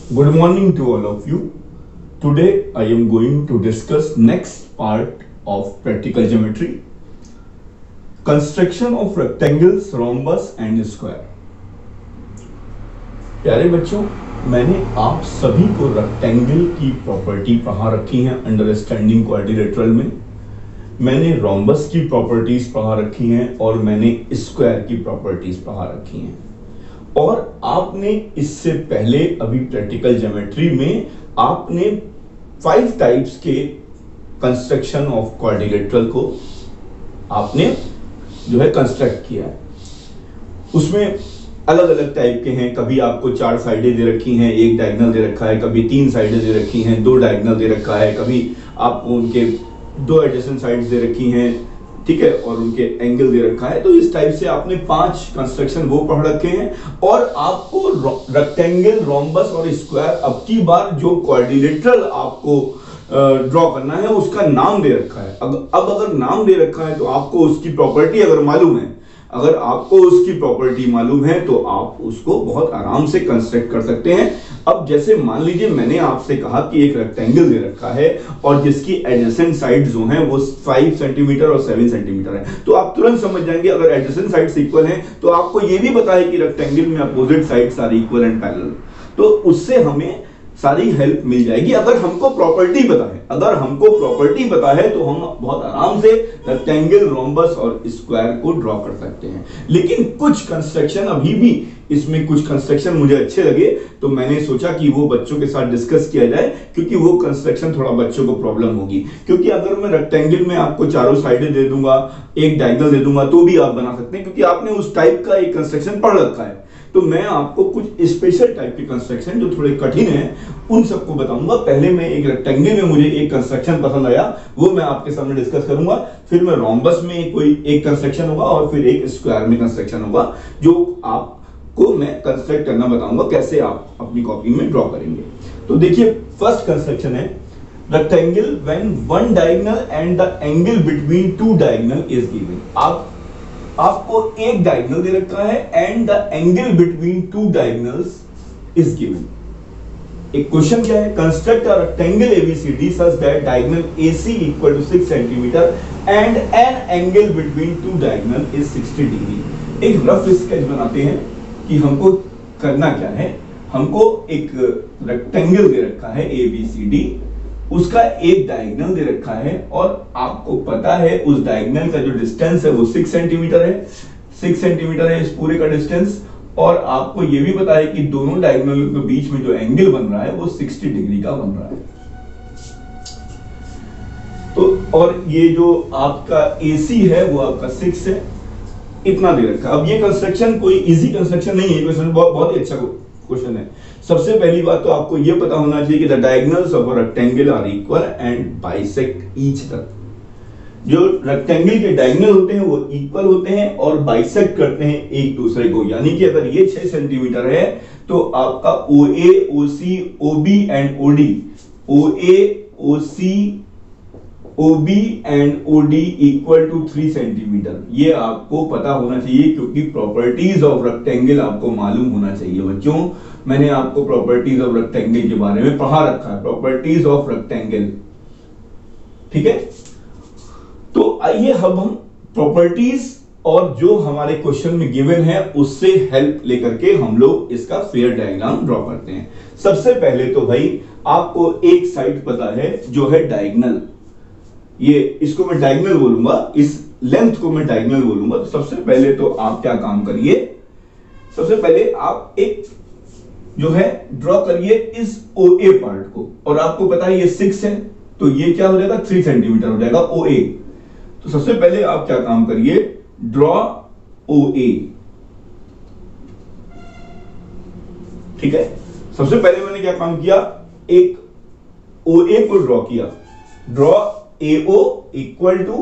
Good morning to all of you. Today I am going to discuss next part of practical geometry. Construction of rectangles, rhombus and square. प्यारे बच्चों, मैंने आप सभी को rectangle की property पढ़ा रखी है अंडरस्टैंडिंग क्वाड्रिलेटरल में। मैंने रोम्बस की प्रॉपर्टीज पढ़ा रखी हैं और मैंने स्क्वायर की प्रॉपर्टीज पढ़ा रखी हैं। और आपने इससे पहले अभी प्रैक्टिकल ज्योमेट्री में आपने 5 टाइप्स के कंस्ट्रक्शन ऑफ क्वाड्रिलेटरल को आपने जो है कंस्ट्रक्ट किया है। उसमें अलग अलग टाइप के हैं। कभी आपको 4 साइडें दे रखी हैं, 1 डायगोनल दे रखा है, कभी 3 साइडें दे रखी हैं, 2 डायगोनल दे रखा है, कभी आपको उनके 2 एडजेसेंट साइड्स दे रखी हैं, ठीक है, और उनके एंगल दे रखा है। तो इस टाइप से आपने 5 कंस्ट्रक्शन वो पढ़ रखे हैं। और आपको रेक्टेंगल, रोम्बस और स्क्वायर अब की बार जो क्वाड्रिलेटरल आपको ड्रॉ करना है उसका नाम दे रखा है। अब अगर नाम दे रखा है तो आपको उसकी प्रॉपर्टी अगर मालूम है, अगर आपको उसकी प्रॉपर्टी मालूम है तो आप उसको बहुत आराम से कंस्ट्रक्ट कर सकते हैं। अब जैसे मान लीजिए मैंने आपसे कहा कि एक रेक्टेंगल दे रखा है और जिसकी एडजेसेंट साइड जो हैं वो 5 सेंटीमीटर और 7 सेंटीमीटर है, तो आप तुरंत समझ जाएंगे अगर एडजेसेंट साइड्स इक्वल हैं तो आपको ये भी पता है कि रेक्टेंगल में opposite sides are equal and parallel. तो उससे हमें सारी हेल्प मिल जाएगी अगर हमको प्रॉपर्टी पता है। अगर हमको प्रॉपर्टी पता है तो हम बहुत आराम से रेक्टेंगल, रोम्बस और स्क्वायर को ड्रॉ कर सकते हैं। लेकिन कुछ कंस्ट्रक्शन अभी भी इसमें कुछ कंस्ट्रक्शन मुझे अच्छे लगे तो मैंने सोचा कि वो बच्चों के साथ डिस्कस किया जाए, क्योंकि वो कंस्ट्रक्शन थोड़ा बच्चों को प्रॉब्लम होगी। क्योंकि अगर मैं रेक्टेंगल में आपको चारों साइडें दे दूंगा, 1 डायगोनल दे दूंगा तो भी आप बना सकते हैं, क्योंकि आपने उस टाइप का एक कंस्ट्रक्शन पढ़ रखा है। तो मैं आपको कुछ स्पेशल टाइप के कंस्ट्रक्शन जो थोड़े कठिन हैं उन सबको बताऊंगा। पहले मैं एक रेक्टेंगल में मुझे एक कंस्ट्रक्शन पसंद आया, वो मैं आपके सामने डिस्कस करूंगा। फिर मैं रोम्बस में कोई एक कंस्ट्रक्शन होगा और फिर एक स्क्वायर में कंस्ट्रक्शन होगा जो आपको मैं कंस्ट्रक्ट करना बताऊंगा, कैसे आप अपनी कॉपी में ड्रॉ करेंगे। तो देखिए, फर्स्ट कंस्ट्रक्शन है rectangle when 1 diagonal and the angle between 2 diagonal is given. आपको 1 डायगोनल दे रखा है and the angle between 2 diagonals is given. एक क्वेश्चन क्या है, construct a rectangle ABCD such that diagonal AC equal to 6 centimetre and an angle between 2 diagonal is 60 degree. एक rough sketch बनाते हैं कि हमको करना क्या है। हमको एक रेक्टेंगल दे रखा है ABCD, उसका 1 डायगोनल दे रखा है और आपको पता है उस डायगोनल का जो डिस्टेंस है वो 6 सेंटीमीटर है। 6 सेंटीमीटर है इस पूरे का डिस्टेंस। और आपको ये भी पता है कि दोनों डायगोनल के बीच में जो एंगल बन रहा है वो 60 डिग्री का बन रहा है। तो और ये जो आपका AC है वो आपका 6 है, इतना दे रखा है। अब ये कंस्ट्रक्शन कोई इजी कंस्ट्रक्शन नहीं है, क्वेश्चन बहुत ही अच्छा क्वेश्चन है। सबसे पहली बात तो आपको ये पता होना चाहिए कि the diagonals of a rectangle are equal and bisect each other. जो रेक्टेंगल के डायगोनल होते हैं वो इक्वल होते हैं और बाइसेक्ट करते हैं एक दूसरे को। यानी कि अगर ये 6 सेंटीमीटर है तो आपका OA, OC, OB and OD, OA, OC, OB and OD equal to 3 centimetre. ये आपको पता होना चाहिए, क्योंकि प्रॉपर्टीज ऑफ रेक्टेंगल आपको मालूम होना चाहिए। बच्चों, मैंने आपको प्रॉपर्टीज ऑफ रेक्टेंगल के बारे में पढ़ा रखा है, प्रॉपर्टीज ऑफ रेक्टेंगल, ठीक है। तो आइए अब हम प्रॉपर्टीज और जो हमारे क्वेश्चन में गिवन है उससे हेल्प लेकर के हम लोग इसका फेयर डायग्राम ड्रॉ करते हैं। सबसे पहले तो भाई आपको एक साइड पता है जो है डायगोनल, ये इसको मैं डायगोनल बोलूंगा, इस लेंथ को मैं डायगोनल बोलूंगा। तो सबसे पहले तो आप क्या काम करिए, सबसे पहले आप एक जो है ड्रॉ करिए इस OA पार्ट को। और आपको पता है ये 6 है तो ये क्या हो जाएगा, 3 सेंटीमीटर हो जाएगा OA। तो सबसे पहले आप क्या काम करिए, ड्रॉ OA, ठीक है। सबसे पहले मैंने क्या काम किया, एक OA को ड्रॉ किया। Draw AO equal to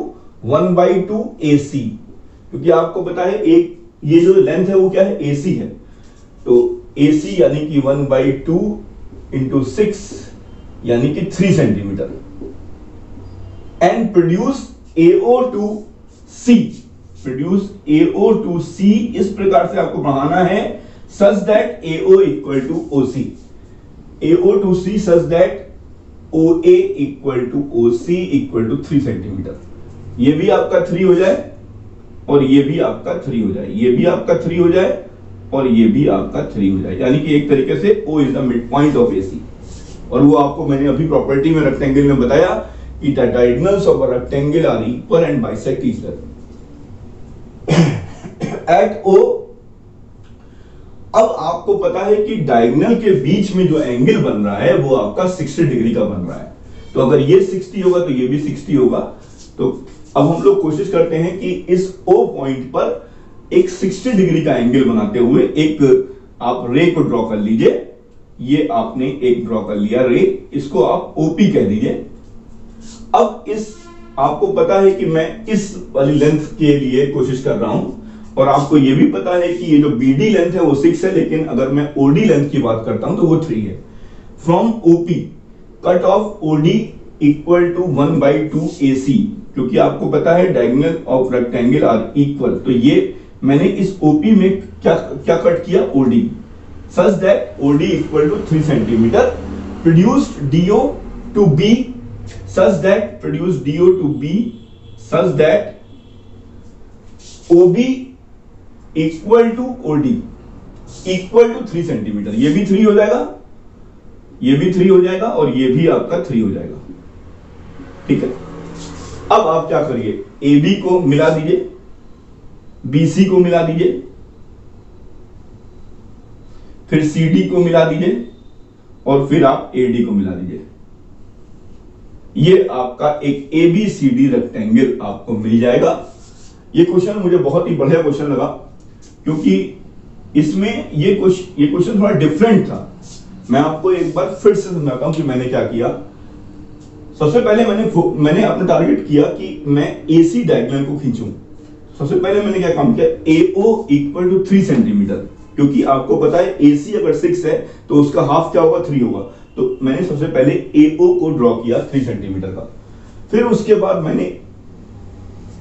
1/2 AC, क्योंकि आपको पता है एक ये जो लेंथ है वो क्या है, AC है। तो AC यानी कि 1/2 इंटू 6 यानी कि 3 centimetre. And produce AO to C, produce AO to C इस प्रकार से आपको बढ़ाना है such that AO equal to OC। AO2C such that OA equal to OC equal to 3 centimetre. ये भी आपका 3 हो जाए और ये भी आपका 3 हो जाए, ये भी आपका 3 हो जाए और ये भी आपका 3 हो जाए, यानी कि एक तरीके से O is the mid point of AC। और वो आपको मैंने अभी प्रॉपर्टी में रेक्टेंगल में बताया कि the diagonals of a rectangle are equal and bisect each other at O। अब आपको पता है कि डायगोनल के बीच में जो एंगल बन रहा है वो आपका 60 डिग्री का बन रहा है। तो अगर ये 60 होगा तो ये भी 60 होगा। तो अब हम लोग कोशिश करते हैं कि इस O पॉइंट पर एक 60 डिग्री का एंगल बनाते हुए एक आप रे को ड्रॉ कर लीजिए। ये आपने एक ड्रॉ कर लिया रे, इसको आप OP कह दीजिए। अब इस आपको पता है कि मैं इस वाली लेंथ के लिए कोशिश कर रहा हूं और आपको यह भी पता है कि ये जो BD लेंथ है वो 6 है, लेकिन अगर मैं OD लेंथ की बात करता हूं तो वो 3 है। From OP cut off OD equal to 1/2 AC, क्योंकि आपको पता है diagonal of rectangle are equal. तो ये मैंने इस OP में क्या कट किया, OD, such that OD equal to 3 centimetre. Produced DO to B such that produce DO to B such that OB equal to OD equal to 3 centimetre. ये भी 3 हो जाएगा, ये भी 3 हो जाएगा और ये भी आपका 3 हो जाएगा। ठीक है, अब आप क्या करिए, AB को मिला दीजिए, BC को मिला दीजिए, फिर CD को मिला दीजिए और फिर आप AD को मिला दीजिए। ये आपका एक ABCD रेक्टेंगल आपको मिल जाएगा। ये क्वेश्चन मुझे बहुत ही बढ़िया क्वेश्चन लगा, क्योंकि इसमें ये क्वेश्चन थोड़ा डिफरेंट था। मैं आपको एक बार फिर से समझाता हूं कि मैंने क्या किया। सबसे पहले मैंने अपना टारगेट किया कि मैं AC डायगोनल को खींचूं। सबसे पहले मैंने क्या काम किया, AO इक्वल टू 3 सेंटीमीटर, क्योंकि आपको पता है AC अगर 6 है तो उसका हाफ क्या होगा, 3 होगा। तो मैंने सबसे पहले AO को ड्रॉ किया 3 सेंटीमीटर का। फिर उसके बाद मैंने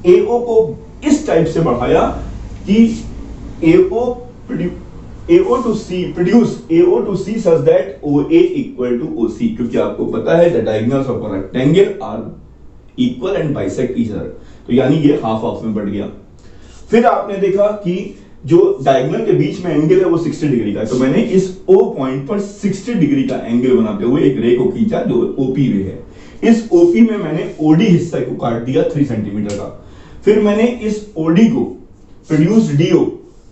AO को इस टाइप से बढ़ाया कि AO to C produce AO to C such that OA equal to OC, क्योंकि आपको पता है the diagonals of a rectangle are equal and bisect each other. तो यानी ये हाफ हाफ में बढ़ गया। फिर आपने देखा कि जो डायगोनल के बीच में एंगल है वो 60 डिग्री का है, तो मैंने इस O पॉइंट पर 60 डिग्री का एंगल बनाते हुए एक रे को खींचा जो OP रे है। इस OP में मैंने OD हिस्से को काट दिया 3 सेंटीमीटर का। फिर मैंने इस OD को produced DO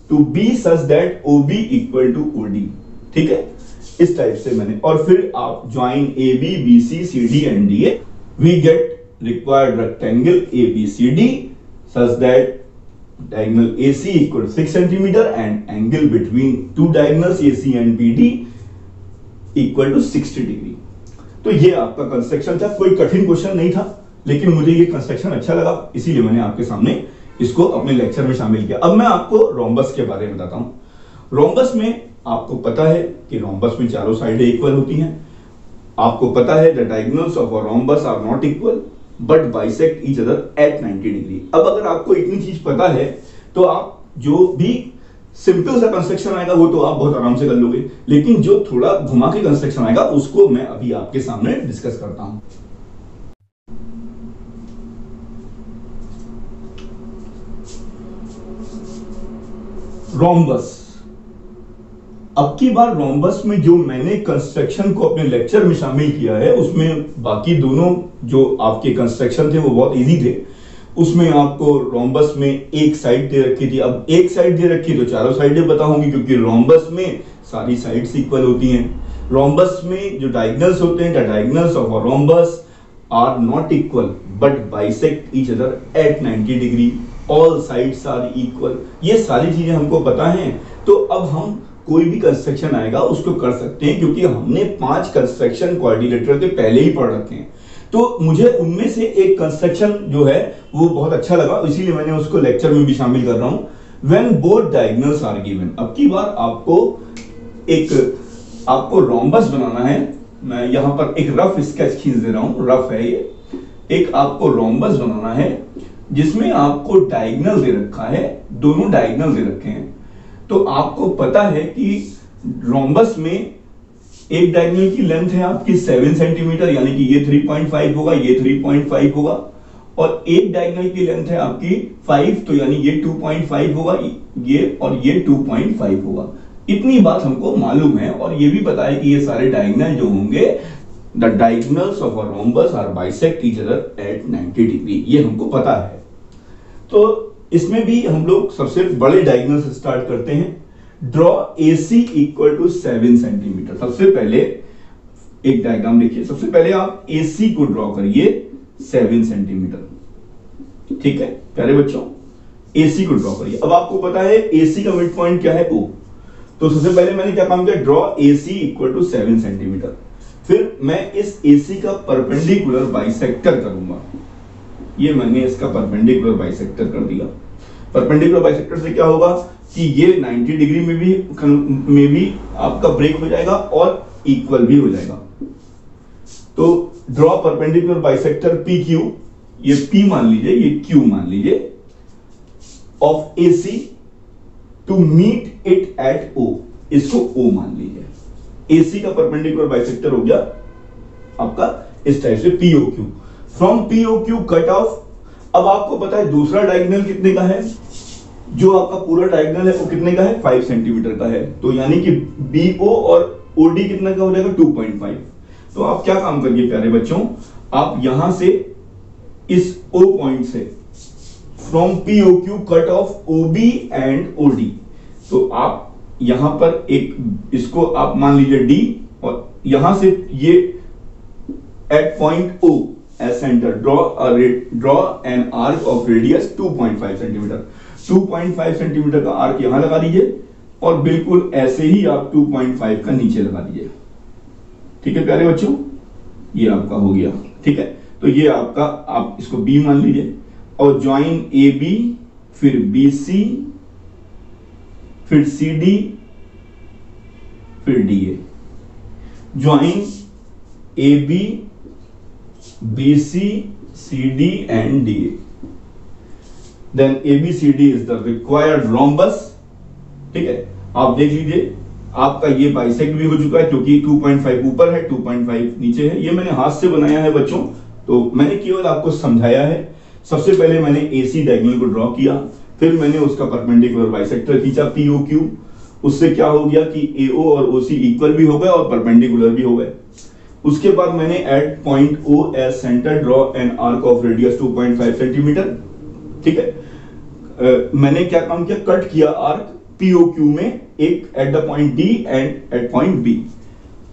to B such that OB equal to OD। ठीक है, इस टाइप से मैंने, और फिर आप join AB BC CD and DA, we get required rectangle ABCD such that diagonal AC equal to 6 centimeter and angle between two diagonals AC and BD equal to 60 degree। तो ये आपका कंस्ट्रक्शन था, कोई कठिन क्वेश्चन नहीं था, लेकिन मुझे ये कंस्ट्रक्शन अच्छा लगा, इसीलिए मैंने आपके सामने इसको अपने लेक्चर में शामिल किया। अब मैं आपको रोम्बस के बारे में बताता हूं। रोम्बस में आपको पता है कि रोम्बस में चारों साइडें इक्वल होती हैं। आपको पता है the diagonals of a rhombus are not equal but bisect each other at 90 degree. अब अगर आपको इतनी चीज पता है तो आप जो भी सिंपल सा कंस्ट्रक्शन आएगा वो तो आप बहुत आराम से कर लोगे, लेकिन जो थोड़ा घुमा के कंस्ट्रक्शन आएगा उसको मैं अभी आपके सामने डिस्कस करता हूं। रोम्बस, अब की बार रोम्बस में जो मैंने कंस्ट्रक्शन को अपने लेक्चर में शामिल किया है उसमें बाकी दोनों जो आपके कंस्ट्रक्शन थे वो बहुत इजी थे। उसमें आपको रोम्बस में एक साइड दे रखी थी, अब एक साइड दे रखी तो चारों साइडें पता होंगी, क्योंकि रोम्बस में सारी साइड्स इक्वल होती हैं। रोम्बस में जो डायगोनल्स होते हैं, the diagonals of a rhombus are not equal but bisect each other at 90 degree, all sides are equal. ये सारी चीजें हमको पता हैं, तो अब हम कोई भी कंस्ट्रक्शन आएगा उसको कर सकते हैं, क्योंकि हमने 5 कंस्ट्रक्शन क्वाड्रिलेटरल के पहले ही पढ़ रखे हैं। तो मुझे उनमें से एक कंस्ट्रक्शन जो है वो बहुत अच्छा लगा, इसीलिए मैंने उसको लेक्चर में भी शामिल कर रहा हूं। When both diagonals are given, अब की बार आपको रोम्बस बनाना है। मैं यहां पर एक रफ स्केच खींच दे रहा हूं, रफ है ये। एक आपको रोम्बस बनाना है जिसमें आपको डायगोनल दे रखा है, दोनों डायगोनल दे रखे हैं। तो आपको पता है कि रोम्बस में एक डायगोनल की लेंथ है आपकी 7 सेंटीमीटर, यानी कि ये 3.5 होगा, ये 3.5 होगा, और एक डायगोनल की लेंथ है आपकी 5, तो यानी ये 2.5 होगा, ये और ये 2.5 होगा। इतनी बात हमको मालूम है, और ये भी पता है कि ये सारे डायगोनल जो होंगे, the diagonals of a rhombus are bisect each other at 90 degree, ये हमको पता है। तो इसमें भी हम लोग सबसे बड़े डायगोनल से स्टार्ट करते हैं। Draw AC equal to 7 centimetre. सबसे पहले एक डायग्राम लिखिए, सबसे पहले आप AC को ड्रॉ करिए 7 सेंटीमीटर। ठीक है प्यारे बच्चों, AC को ड्रॉ करिए। अब आपको पता है AC का मिड पॉइंट क्या है, O। तो सबसे पहले मैंने क्या काम किया, draw AC equal to 7 centimetre. फिर मैं इस AC का परपेंडिकुलर बाइसेक्टर करूंगा। ये मैंने इसका परपेंडिकुलर बाइसेक्टर कर दिया। परपेंडिकुलर बाइसेक्टर से क्या होगा कि ये 90 डिग्री में भी आपका ब्रेक हो जाएगा और इक्वल भी हो जाएगा। तो ड्रॉ परपेंडिकुलर बाइसेक्टर PQ, ये P मान लीजिए, ये Q मान लीजिए, of AC to meet it at O, इसको O मान लीजिए। AC का परपेंडिकुलर बाइसेक्टर हो गया आपका इस टाइप से POQ। From POQ cut of. अब आपको पता है दूसरा डायगोनल कितने का है, जो आपका पूरा डायगोनल है वो कितने का है, 5 सेंटीमीटर का है। तो यानी कि BO और OD कितना का हो जाएगा, 2.5। तो आप क्या काम करिए प्यारे बच्चों, आप यहां से इस O पॉइंट से from POQ cut off OB and OD। तो आप यहां पर एक इसको आप मान लीजिए D, और यहां से ये at point O as center draw an arc of radius 2.5 centimetre. 2.5 centimetre का आर्क यहां लगा दीजिए, और बिल्कुल ऐसे ही आप 2.5 का नीचे लगा दीजिए। ठीक है प्यारे बच्चों, ये आपका हो गया। ठीक है, तो ये आपका, आप इसको B मान लीजिए, और ज्वाइन AB, फिर BC, फिर CD, फिर DA। Join AB, BC, CD and DA. Then ABCD is the required rhombus। ठीक है, आप देख लीजिए आपका ये बाइसेक्ट भी हो चुका है, क्योंकि 2.5 ऊपर है 2.5 नीचे है। ये मैंने हाथ से बनाया है बच्चों, तो मैंने केवल आपको समझाया है। सबसे पहले मैंने AC डायगोनल को ड्रॉ किया, फिर मैंने उसका परपेंडिकुलर बाइसेक्टर खींचा POQ। उससे क्या हो गया कि AO और OC इक्वल भी हो गए और परपेंडिकुलर भी हो गए। उसके बाद मैंने at point O as centre draw an arc of radius 2.5 centimetre. ठीक है, मैंने क्या काम किया, कट किया आर्क POQ में, एक at the point D and at point B।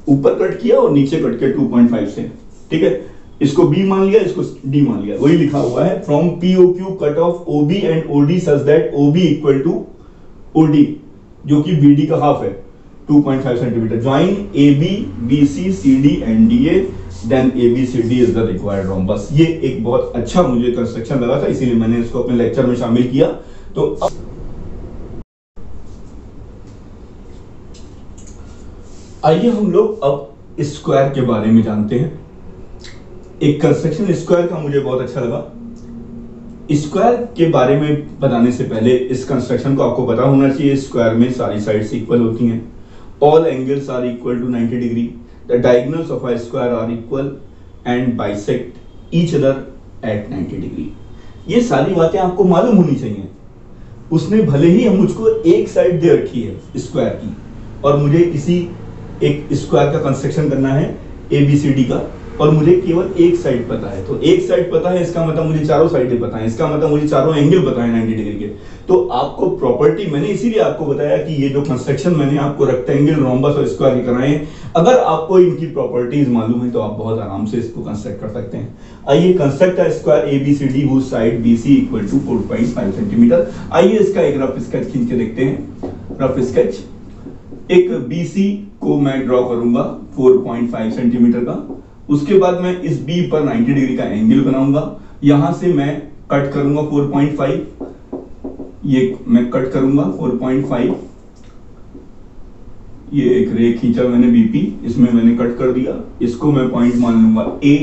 ऊपर कट किया और नीचे कट किया 2.5 से। ठीक है, इसको B मान लिया, इसको D मान लिया, वही लिखा हुआ है। From POQ cut off OB and OD such that OB equal to OD, जो कि BD का हाफ है, 2.5 centimetre. Join AB, BC, CD and DA, then ABCD is the required rhombus। ये एक बहुत अच्छा मुझे कंस्ट्रक्शन लगा था, इसीलिए मैंने इसको अपने लेक्चर में शामिल किया। तो आइए हम लोग अब स्क्वायर के बारे में जानते हैं। एक कंस्ट्रक्शन स्क्वायर का मुझे बहुत अच्छा लगा। स्क्वायर के बारे में बताने से पहले इस कंस्ट्रक्शन को आपको पता होना चाहिए, स्क्वायर में सारी साइड्स इक्वल होती हैं, all angles are equal to 90 degree, the diagonals of a square are equal and bisect each other at 90 degree। ये सारी बातें आपको मालूम होनी चाहिए। उसने भले ही हम मुझको एक साइड दे रखी है स्क्वायर की, और मुझे इसी एक स्क्वायर का कंस्ट्रक्शन करना है ABCD का, और मुझे केवल एक साइड पता है। तो एक साइड पता है, इसका मतलब मुझे चारों साइडें पता है, इसका मतलब मुझे चारों एंगल पता है 90 डिग्री के। तो आपको प्रॉपर्टी, मैंने इसीलिए आपको बताया कि ये जो कंस्ट्रक्शन मैंने आपको रेक्टेंगल, रोम्बस और स्क्वायर के कराए हैं, अगर आपको इनकी प्रॉपर्टीज मालूम है तो आप बहुत आराम से इसको कंस्ट्रक्ट कर सकते हैं। आइए construct a square ABCD whose side BC equal to 4.5 centimetre. आइए इसका एक रफ स्केच खींच के देखते हैं। रफ स्केच, एक BC को मैं ड्रॉ करूंगा 4.5 सेंटीमीटर का। उसके बाद मैं इस B पर 90 डिग्री का एंगल बनाऊंगा। यहां से मैं कट करूंगा 4.5, ये मैं कट करूंगा 4.5। ये एक रे खींचा मैंने BP, इसमें मैंने कट कर दिया, इसको मैं पॉइंट मान लूंगा A।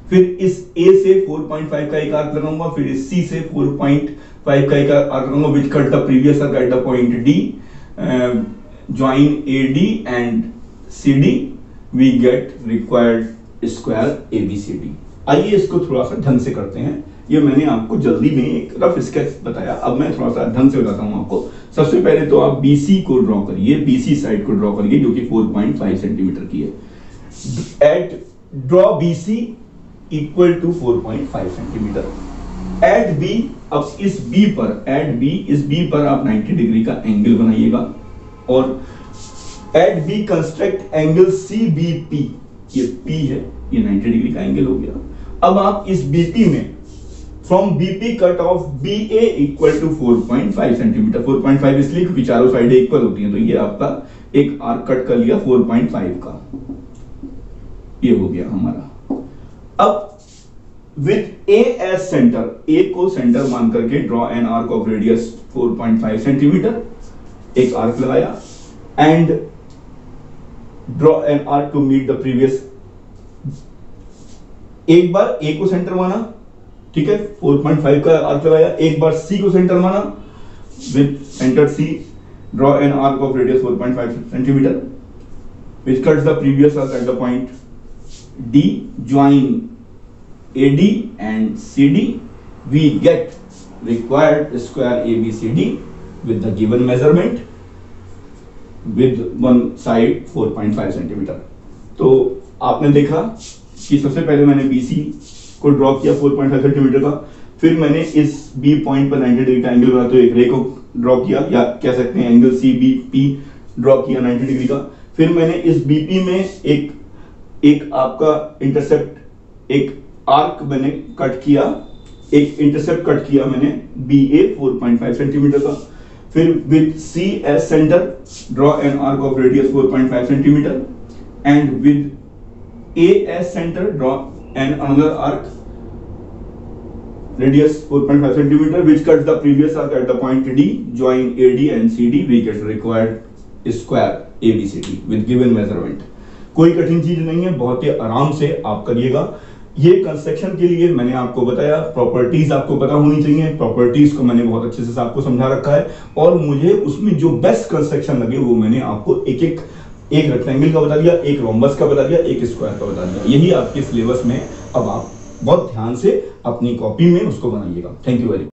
फिर इस A से 4.5 का एक आर्क लगाऊंगा, फिर इस C से 4.5 का एक आर्क लगाऊंगा, which cut the previous arc at the point D। Join AD and CD we get required square ABCD। आइए इसको थोड़ा सा ढंग से करते हैं। ये मैंने आपको जल्दी में एक रफ स्केच बताया, अब मैं थोड़ा सा ढंग से बताता हूं आपको। सबसे पहले तो आप BC को ड्रॉ करिए, BC साइड को ड्रॉ करिए जो कि 4.5 सेंटीमीटर की है। At draw BC equal to 4.5 centimetre. At B, अब इस B पर, एट B, इस B पर आप 90 डिग्री का एंगल बनाइएगा और at B construct angle CBP। ये P है, ये 90 डिग्री का एंगल हो गया। अब आप इस BP में from BP cut off BA equal to 4.5 centimetre. 4.5 इसलिए क्योंकि चारों साइडें इक्वल होती हैं, तो ये आपका एक आर्क कट कर लिया 4.5 का, ये हो गया हमारा। अब with A as centre, A को सेंटर मान करके draw an arc of radius 4.5 centimetre, एक आर्क लगाया and draw an arc to meet the previous. एक बार A को सेंटर माना, ठीक है, 4.5 का आर्क लगाया। एक बार C को सेंटर माना, with centre C draw an arc of radius 4.5 centimetre which cuts the previous arc at the point D, join AD and CD, we get required square ABCD with the given measurement with one side 4.5 centimetre. तो आपने देखा कि सबसे पहले मैंने BC को draw किया 4.5 centimetre का, फिर मैंने इस B पॉइंट पर 90 डिग्री का एंगल बना तो एक रे को ड्रॉ किया, या कह सकते हैं एंगल CBP ड्रॉ किया 90 डिग्री का। फिर मैंने इस BP में एक आपका इंटरसेप्ट, एक आर्क मैंने कट किया, एक इंटरसेप्ट कट किया मैंने BA 4.5 सेंटीमीटर का। फिर with C as centre draw an arc of radius 4.5 centimetre and with A as centre draw an another arc radius 4.5 centimeter which cuts the previous arc at the point D, join AD and CD, we get required square ABCD with given measurement। कोई कठिन चीज नहीं है, बहुत ही आराम से आप करिएगा। ये कंस्ट्रक्शन के लिए मैंने आपको बताया, प्रॉपर्टीज आपको पता होनी चाहिए, प्रॉपर्टीज को मैंने बहुत अच्छे से आपको समझा रखा है और मुझे उसमें जो बेस्ट कंस्ट्रक्शन लगे वो मैंने आपको एक रेक्टेंगल का बता दिया, एक रोम्बस का बता दिया, एक स्क्वायर का बता दिया। यही आपके सिलेबस में, अब आप बहुत ध्यान से अपनी कॉपी में उसको बनाइएगा। Thank you very much.